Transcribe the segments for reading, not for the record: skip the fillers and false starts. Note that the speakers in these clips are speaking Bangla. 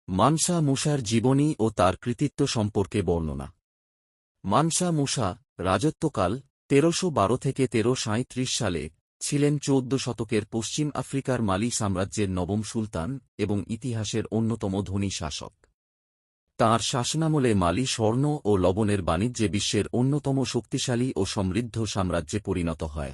মানসা মুসার জীবনী ও তার কৃতিত্ব সম্পর্কে বর্ণনা। মানসা মুসা, রাজত্বকাল ১৩১২ থেকে ১৩৩৭ সালে, ছিলেন ১৪ শতকের পশ্চিম আফ্রিকার মালি সাম্রাজ্যের নবম সুলতান এবং ইতিহাসের অন্যতম ধনী শাসক। তাঁর শাসনামলে মালি স্বর্ণ ও লবণের বাণিজ্যে বিশ্বের অন্যতম শক্তিশালী ও সমৃদ্ধ সাম্রাজ্যে পরিণত হয়।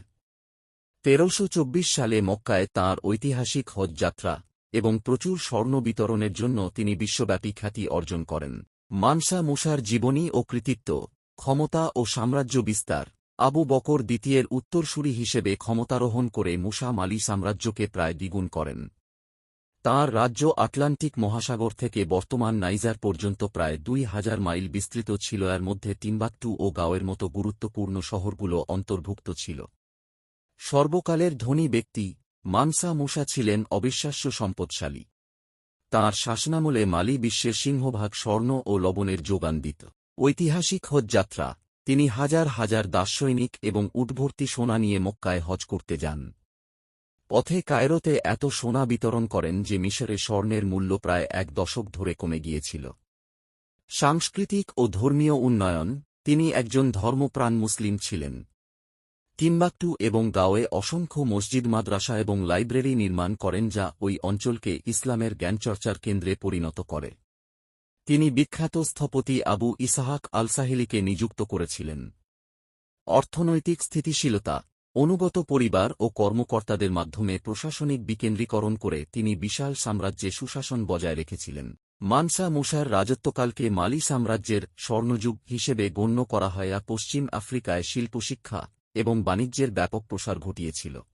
১৩২৪ সালে মক্কায় তাঁর ঐতিহাসিক হজ যাত্রা এবং প্রচুর স্বর্ণ বিতরণের জন্য তিনি বিশ্বব্যাপী খ্যাতি অর্জন করেন। মানসা মুসার জীবনী ও কৃতিত্ব। ক্ষমতা ও সাম্রাজ্য বিস্তার। আবু বকর দ্বিতীয়ের উত্তরসূরি হিসেবে ক্ষমতারোহণ করে মুসা মালি সাম্রাজ্যকে প্রায় দ্বিগুণ করেন। তাঁর রাজ্য আটলান্টিক মহাসাগর থেকে বর্তমান নাইজার পর্যন্ত প্রায় ২,০০০ মাইল বিস্তৃত ছিল। এর মধ্যে টিম্বাকটু ও গাওয়ের মতো গুরুত্বপূর্ণ শহরগুলো অন্তর্ভুক্ত ছিল। সর্বকালের ধনী ব্যক্তি, মানসা মুসা ছিলেন অবিশ্বাস্য সম্পদশালী। তাঁর শাসনামলে মালি বিশ্বের সিংহভাগ স্বর্ণ ও লবণের যোগান দিত। ঐতিহাসিক হজ যাত্রা। তিনি হাজার হাজার দাসসৈনিক এবং উটভর্তি সোনা নিয়ে মক্কায় হজ করতে যান। পথে কায়রোতে এত সোনা বিতরণ করেন যে মিশরে স্বর্ণের মূল্য প্রায় ১ দশক ধরে কমে গিয়েছিল। সাংস্কৃতিক ও ধর্মীয় উন্নয়ন। তিনি একজন ধর্মপ্রাণ মুসলিম ছিলেন। টিম্বাকটু এবং গাওয়ে অসংখ্য মসজিদ, মাদ্রাসা এবং লাইব্রেরি নির্মাণ করেন যা ওই অঞ্চলকে ইসলামের জ্ঞানচর্চার কেন্দ্রে পরিণত করে। তিনি বিখ্যাত স্থপতি আবু ইসহাক আল-সাহিলিকে নিযুক্ত করেছিলেন। অর্থনৈতিক স্থিতিশীলতা। অনুগত পরিবার ও কর্মকর্তাদের মাধ্যমে প্রশাসনিক বিকেন্দ্রীকরণ করে তিনি বিশাল সাম্রাজ্যে সুশাসন বজায় রেখেছিলেন। মানসা মুসার রাজত্বকালকে মালি সাম্রাজ্যের স্বর্ণযুগ হিসেবে গণ্য করা হয়, পশ্চিম আফ্রিকায় শিল্প, শিক্ষা এবং বাণিজ্যের ব্যাপক প্রসার ঘটিয়েছিল।